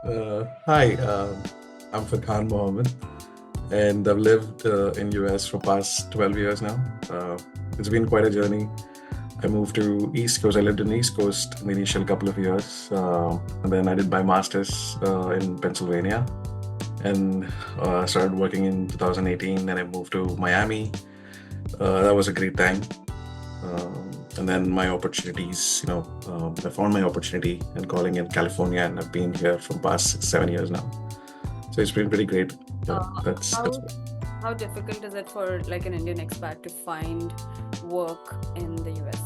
Hi, I'm Furkhan Mohammed, and I've lived in US for past 12 years now. It's been quite a journey. I moved to East Coast. I lived in East Coast in the initial couple of years, and then I did my master's in Pennsylvania, and started working in 2018. Then I moved to Miami. That was a great time. And then my opportunities, I found my opportunity in calling in California, and I've been here for the past 6, 7 years now. So it's been pretty great. Yeah, Uh, that's how how difficult is it for like an Indian expat to find work in the US?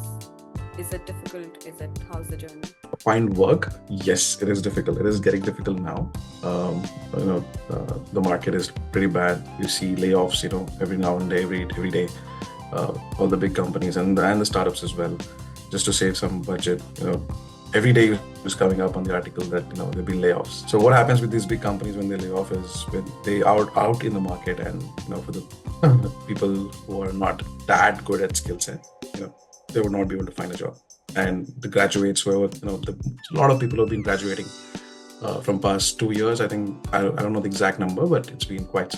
Is it difficult? How's the journey? find work. Yes, it is difficult. It is getting difficult now. The market is pretty bad. You see layoffs, every now and then, every day. All the big companies and the startups as well, just to save some budget. Every day is coming up on the article that there'll be layoffs. So what happens with these big companies when they lay off is when they are out in the market, and for the people who are not that good at skill set, they would not be able to find a job. And the graduates were, a lot of people have been graduating from past 2 years. I think I don't know the exact number, but it's been quite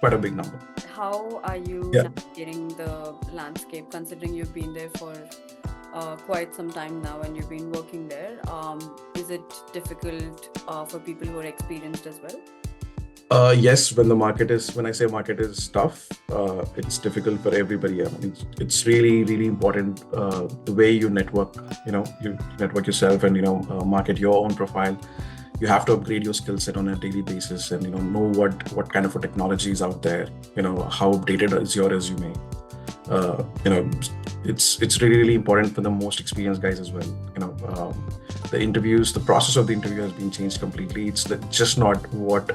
a big number. How are you Yeah. navigating the landscape, considering you've been there for quite some time now and you've been working there? Is it difficult for people who are experienced as well? Yes, when I say market is tough, it's difficult for everybody. I mean, it's really, really important the way you network. You network yourself and market your own profile. You have to upgrade your skill set on a daily basis, and know what kind of a technology is out there. How updated is your resume. uh, you know it's really, really important for the most experienced guys as well. The process of the interview has been changed completely. It's just not what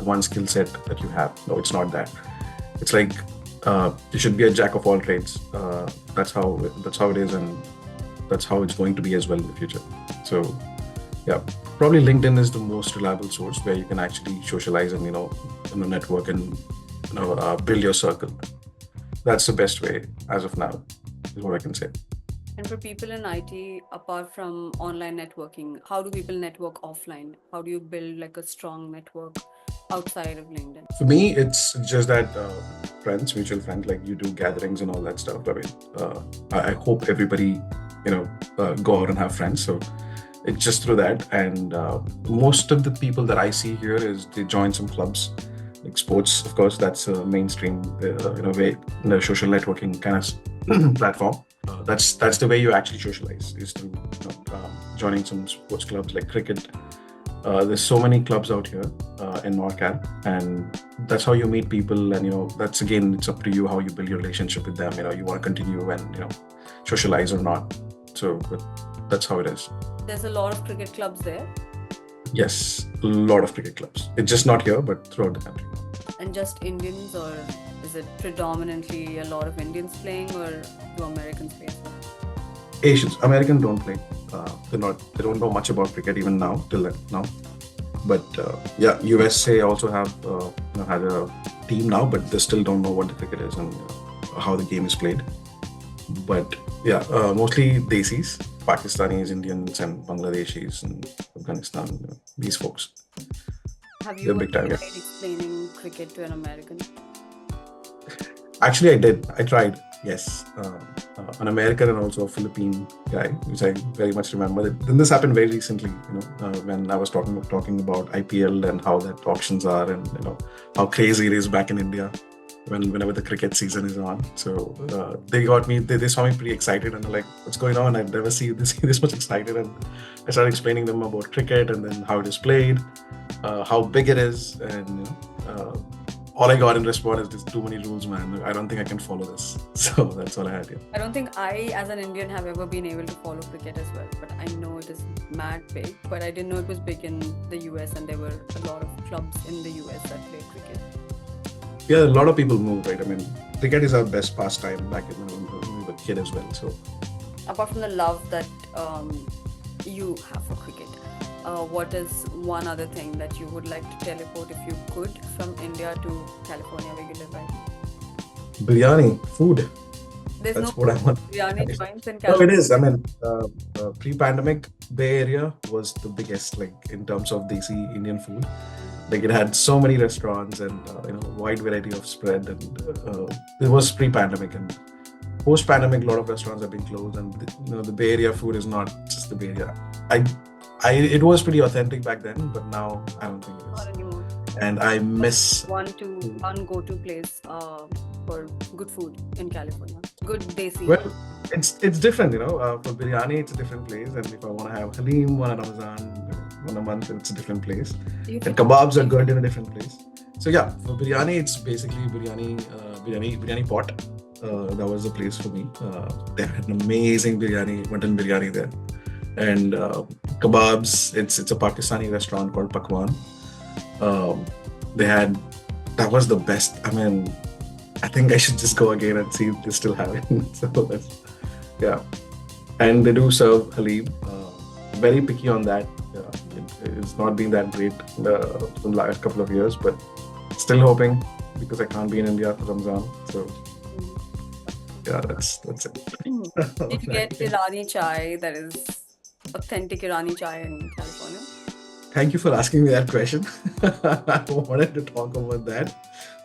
one skill set that you have. No, it's not that. It's like you should be a jack of all trades. That's how it is, and that's how it's going to be as well in the future. So yeah, probably LinkedIn is the most reliable source where you can actually socialize and network and build your circle. That's the best way as of now, is what I can say. And for people in IT, apart from online networking, how do people network offline? How do you build like a strong network outside of LinkedIn? For me, it's just that friends, mutual friends, like you do gatherings and all that stuff. I mean, I hope everybody, go out and have friends. So it's just through that. And most of the people that I see here is they join some clubs, like sports. Of course, that's a mainstream, way, social networking kind of platform. That's the way you actually socialize, is through joining some sports clubs like cricket. There's so many clubs out here in NorCal, and that's how you meet people. And that's, again, it's up to you how you build your relationship with them. You want to continue and socialize or not. So, but that's how it is. There's a lot of cricket clubs there. Yes, a lot of cricket clubs. It's just not here, but throughout the country. And just Indians, or is it predominantly a lot of Indians playing, or do Americans play as well? Asians, Americans don't play. They don't know much about cricket even now, till now. But yeah, USA also had a team now, but they still don't know what the cricket is and how the game is played. But yeah, mostly Desis, Pakistanis, Indians, and Bangladeshis, and Afghanistan. These folks, Have they're you big time. ever Yeah. tried explaining cricket to an American? Actually, I did. I tried. Yes, an American and also a Philippine guy, which I very much remember. Then this happened very recently. When I was talking about IPL and how that auctions are, and how crazy it is back in India whenever the cricket season is on. So they got me. They saw me pretty excited, and they're like, "What's going on? I've never seen this much excited." And I started explaining them about cricket and then how it is played, how big it is, and all I got in response is, "There's too many rules, man. I don't think I can follow this." So that's all I had here. I don't think I, as an Indian, have ever been able to follow cricket as well. But I know it is mad big. But I didn't know it was big in the US, and there were a lot of clubs in the US that played cricket. Yeah, a lot of people move, right? I mean, cricket is our best pastime back when we were a kid as well. So Apart from the love that you have for cricket, what is one other thing that you would like to teleport if you could from India to California where you live right now? biryani, food. There's no That's what I want. biryani joints in No, it California. is. I mean, pre-pandemic, Bay Area was the biggest, like in terms of Desi Indian food. Like it had so many restaurants and wide variety of spread, and it was pre-pandemic. And post-pandemic, a lot of restaurants have been closed, and the Bay Area food is not just the Bay Area. I, it was pretty authentic back then, but now I don't think it is. Not anymore. And I miss. One go-to place for good food in California. Good desi. Well, it's different, For biryani, it's a different place, and if I want to have halim on a Ramadan, on a month, it's a different place. You And kebabs are good in a different place. So yeah, for biryani, it's basically biryani pot. That was the place for me. They had an amazing mutton biryani there, and kebabs. It's a Pakistani restaurant called Pakwan. They had that was the best. I mean, I think I should just go again and see if they still have it. So yeah, and they do serve halim. Very picky on that. It's not been that great for the last couple of years, but still hoping because I can't be in India for Ramzan. So yeah, that's it. Did you get Irani chai that is authentic Irani chai in California? Thank you for asking me that question. I wanted to talk about that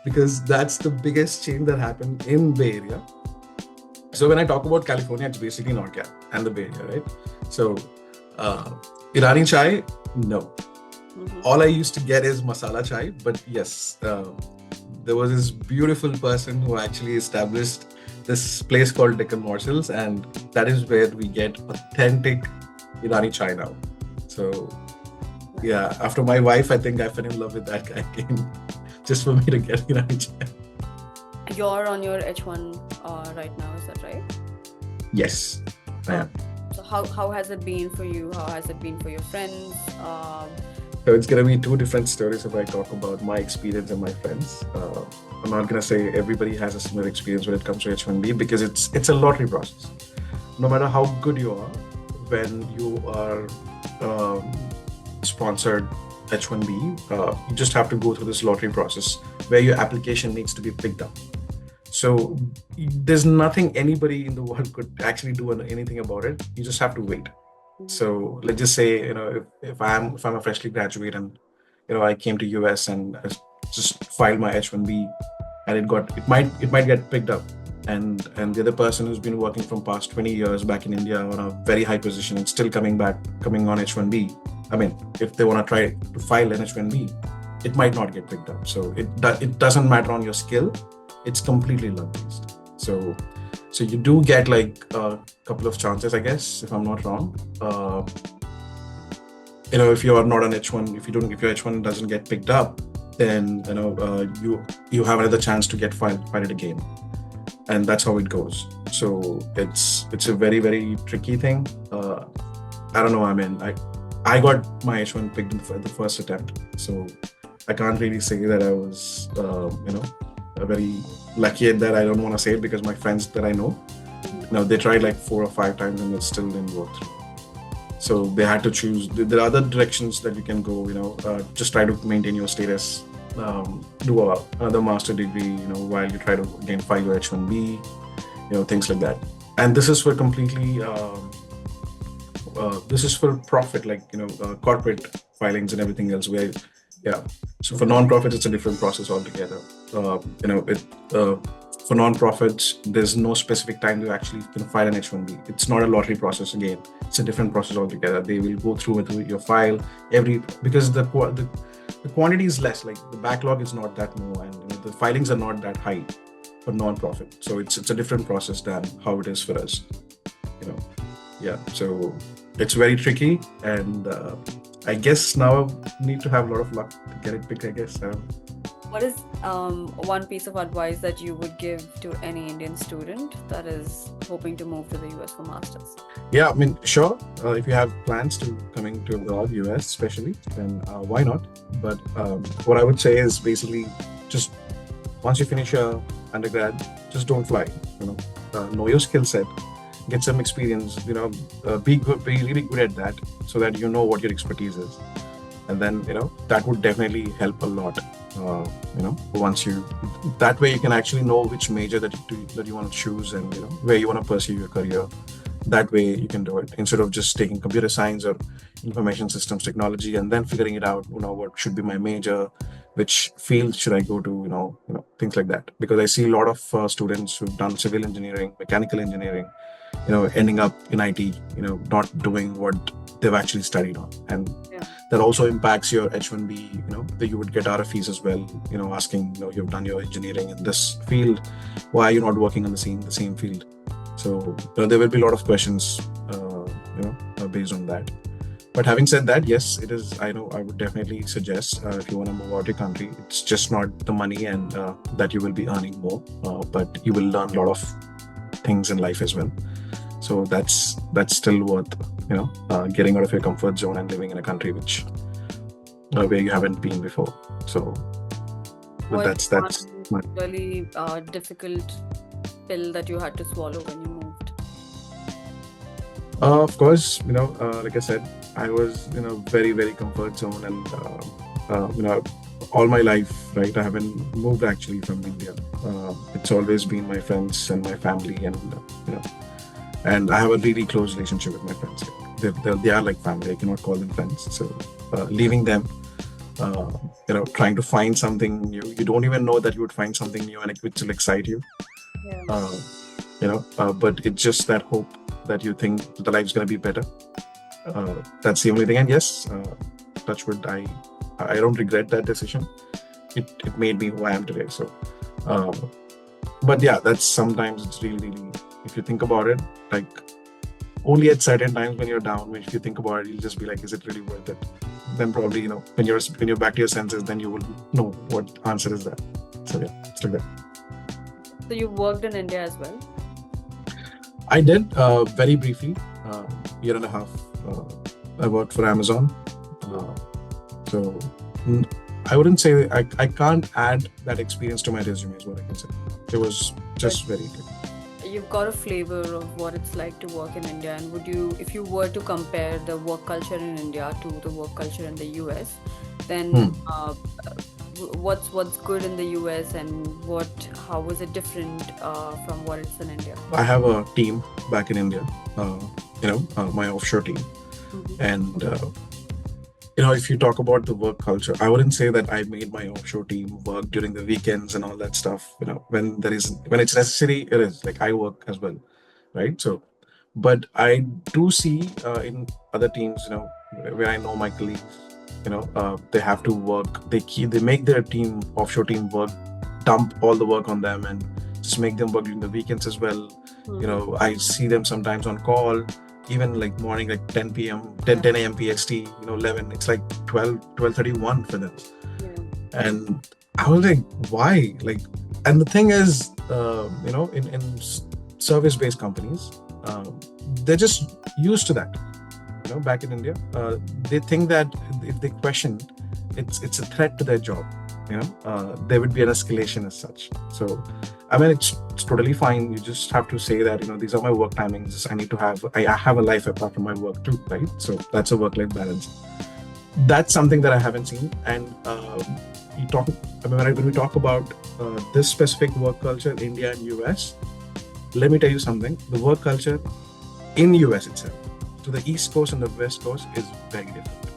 because that's the biggest change that happened in Bay Area. So when I talk about California, it's basically NorCal and the Bay Area, right? So Irani chai, no. All I used to get is masala chai, but yes, there was this beautiful person who actually established this place called Deccan Morsels, and that is where we get authentic Irani chai now. So yeah, after my wife, I think I fell in love with that guy again, just for me to get Irani chai. You're on your H1 right now, is that right? Yes, I am. So how has it been for you? How has it been for your friends? So it's going to be two different stories if I talk about my experience and my friends. I'm not going to say everybody has a similar experience when it comes to H1B because it's a lottery process. No matter how good you are, when you are sponsored H1B, you just have to go through this lottery process where your application needs to be picked up. So there's nothing anybody in the world could actually do anything about it. You just have to wait. So let's just say, if I'm a freshly graduate and I came to US and I just filed my H1B and it might get picked up, and the other person who's been working from past 20 years back in India on a very high position and still coming on H1B. I mean, if they want to try to file an H1B, it might not get picked up. So it doesn't matter on your skill. It's completely luck based. So you do get like a couple of chances, I guess, if I'm not wrong. If you are not on H1, if your H1 doesn't get picked up, then you have another chance to get filed it again, and that's how it goes. So it's a very, very tricky thing. I don't know. I mean, I got my H1 picked in the first attempt, so I can't really say that I was very lucky at that. I don't want to say it because my friends that I know, they tried like 4 or 5 times and it still didn't work through. So they had to choose. There are other directions that you can go. Just try to maintain your status. Do another master degree. While you try to again file your H1B. Things like that. And this is for completely. This is for profit, like corporate filings and everything else. Where, yeah. So for non-profits, it's a different process altogether. For non-profits, there's no specific time to actually file an H1B. It's not a lottery process again. It's a different process altogether. They will go through with your file because the quantity is less. Like the backlog is not that more, and the filings are not that high for non-profit. So it's a different process than how it is for us. Yeah. So it's very tricky, and I guess now I need to have a lot of luck to get it picked, I guess. What is one piece of advice that you would give to any Indian student that is hoping to move to the US for masters? Yeah, I mean, sure. If you have plans to coming to abroad, US especially, then why not? But what I would say is basically just once you finish your undergrad, just don't fly. Know your skill set. Get some experience, be really good at that so that you know what your expertise is. And then, that would definitely help a lot Once you, that way you can actually know which major that you want to choose, and where you want to pursue your career. That way you can do it instead of just taking computer science or information systems technology and then figuring it out. What should be my major, which field should I go to, things like that. Because I see a lot of students who've done civil engineering, mechanical engineering, ending up in IT, not doing what they've actually studied on. And Yeah. that also impacts your H-1B, that you would get RFEs as well, asking, you've done your engineering in this field, why are you not working on the same field? So there will be a lot of questions, based on that. But having said that, yes, it is. I know I would definitely suggest if you want to move out your country, it's just not the money and that you will be earning more, but you will learn a lot of things in life as well. So that's still worth getting out of your comfort zone and living in a country which where you haven't been before. So, but What that's my, one really difficult pill that you had to swallow when you moved? of course, like I said, I was in a very, very comfort zone, and all my life, right? I haven't moved actually from India. It's always been my friends and my family, and and I have a really close relationship with my friends. They are like family. I cannot call them friends. So leaving them, trying to find something new. You don't even know that you would find something new and it will excite you. Yeah. But it's just that hope that you think the life's going to be better. That's the only thing. And yes, touch wood, I don't regret that decision. It made me who I am today. So, but yeah, that's sometimes it's really, really, if you think about it, like only at certain times when you're down, if you think about it, you'll just be like, is it really worth it? Then probably, when you're back to your senses, then you will know what answer is that. So yeah, it's like that. So you worked in India as well? I did very briefly, year and a half. I worked for Amazon. So I wouldn't say I can't add that experience to my resume is what I can say. It was just very good. You've got a flavor of what it's like to work in India, and would you, if you were to compare the work culture in India to the work culture in the US, then what's good in the US, and how was it different from what it's in India? I have a team back in India, my offshore team. And if you talk about the work culture, I wouldn't say that I made my offshore team work during the weekends and all that stuff. When it's necessary, it is like I work as well, right? So, but I do see in other teams, where I know my colleagues, they have to work. They make their offshore team work, dump all the work on them, and just make them work during the weekends as well. I see them sometimes on call, even like morning, like 10 p.m., 10 a.m. PST, 11, it's like 12:31 for them. Yeah. And I was like, why? Like, and the thing is, in service-based companies, they're just used to that. Back in India, they think that if they question, it's a threat to their job. There would be an escalation as such. So, I mean, it's totally fine. You just have to say that, these are my work timings. I have a life apart from my work too, right? So that's a work-life balance. That's something that I haven't seen. And when we talk about this specific work culture, India and US, let me tell you something. The work culture in US itself, to the East Coast and the West Coast, is very different.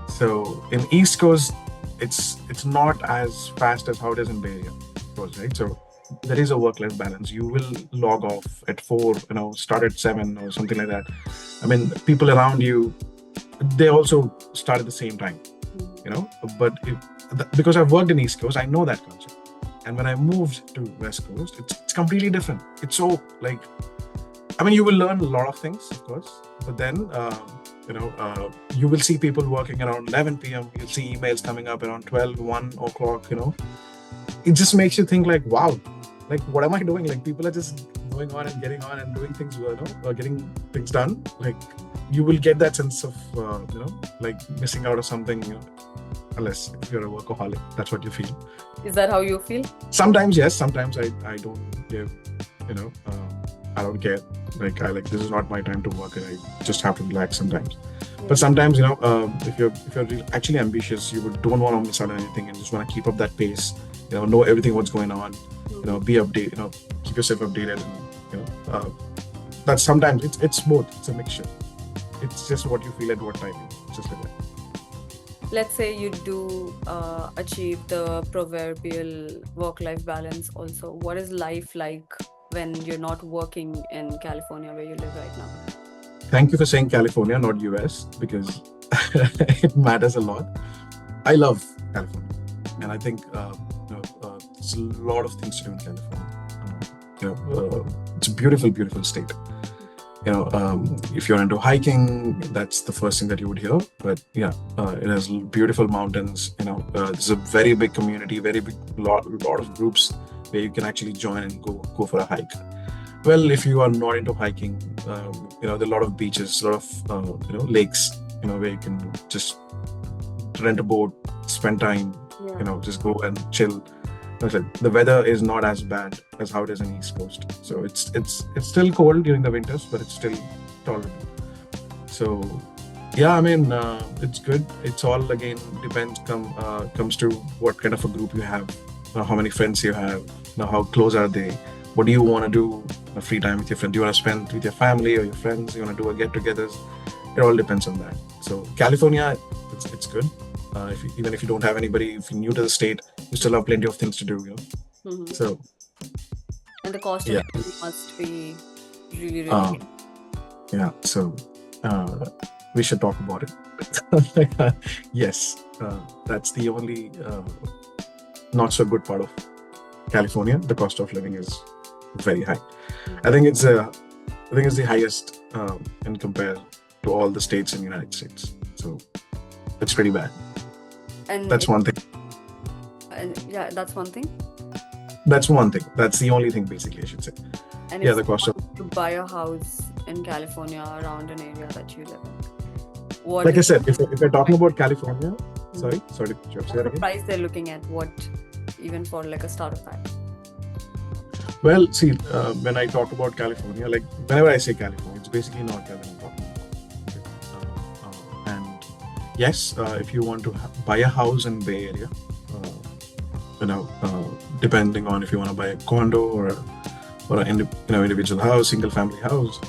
So in East Coast, it's not as fast as how it is in Bay Area, right? So there is a work-life balance. You will log off at 4, start at 7 or something like that. I mean, people around you, they also start at the same time, But because I've worked in East Coast, I know that culture. And when I moved to West Coast, it's completely different. It's so like, I mean, you will learn a lot of things, of course, but then you will see people working around 11 p.m. You'll see emails coming up around 12, 1 o'clock, It just makes you think like, wow, like, what am I doing? Like, people are just going on and getting on and doing things, or getting things done. Like, you will get that sense of, like missing out of something, unless if you're a workaholic, that's what you feel. Is that how you feel? Sometimes, yes. Sometimes I don't give, I don't care. Like, this is not my time to work, and I just have to relax sometimes. But sometimes, if you're actually ambitious, don't want to miss out on anything and just want to keep up that pace. Know everything what's going on. Be updated. Keep yourself updated. And, that's sometimes it's both. It's a mixture. It's just what you feel at what time. Just like that. Let's say you do achieve the proverbial work-life balance also. What is life like when you're not working in California where you live right now? Thank you for saying California, not US, because it matters a lot. I love California, and I think there's a lot of things to do in California. It's a beautiful, beautiful state. If you're into hiking, that's the first thing that you would hear. But yeah, it has beautiful mountains. There's a very big community, very big lot of groups where you can actually join and go for a hike. Well, if you are not into hiking, there are a lot of beaches, a lot of lakes, where you can just rent a boat, spend time, just go and chill. Like I said, the weather is not as bad as how it is in East Coast. So it's still cold during the winters, but it's still tolerable. So yeah, I mean, it's good. It's all again comes to what kind of a group you have, how many friends you have, how close are they. What do you want to do a free time with your friends? Do you want to spend with your family or your friends? You want to do a get-togethers? It all depends on that. So California, it's good. Even if you don't have anybody, if you're new to the state, you still have plenty of things to do. So and the cost of yeah, living must be really, really. Yeah. So we should talk about it. Yes, that's the only not so good part of California. The cost of living is very high. I think it's the highest in compared to all the states in the United States. So it's pretty bad. And that's one thing. Yeah, that's one thing. That's one thing. That's the only thing, basically, I should say. And yeah, the cost of to buy a house in California around an area that you live in. Like I said, if you're talking about California, sorry to interrupt. What the price they're looking at? What even for like a starter pack? Well, see, when I talk about California, like whenever I say California, it's basically North Carolina. And yes, if you want to buy a house in Bay Area, depending on if you want to buy a condo or an individual house, single family house,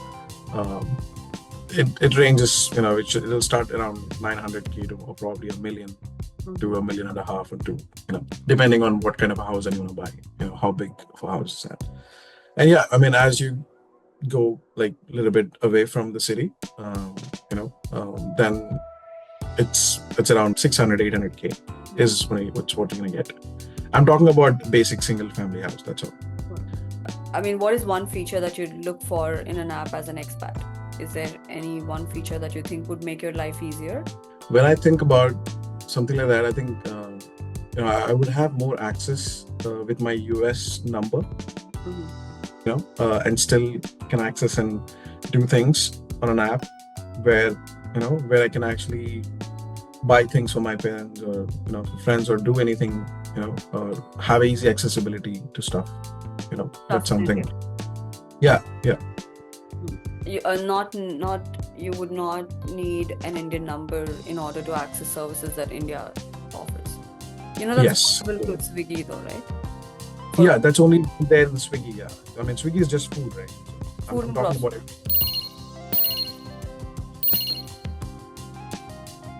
it ranges. It'll start around 900K to or probably $1 million to $1.5 million or $2 depending on what kind of a house that you want to buy. How big of a house is that? And yeah, I mean, as you go like a little bit away from the city, then it's around 600-800K is what you're gonna get. I'm talking about basic single family house. That's all. I mean, what is one feature that you'd look for in an app as an expat? Is there any one feature that you think would make your life easier? When I think about something like that, I think I would have more access with my US number, and still can access and do things on an app where I can actually buy things for my parents or friends or do anything, or have easy accessibility to stuff. That's something. Yeah. You are not you would not need an Indian number in order to access services that India offers. That's possible to Swiggy though, right? Yeah, that's only there in Swiggy. Yeah, I mean Swiggy is just food, right? Food I'm talking about it.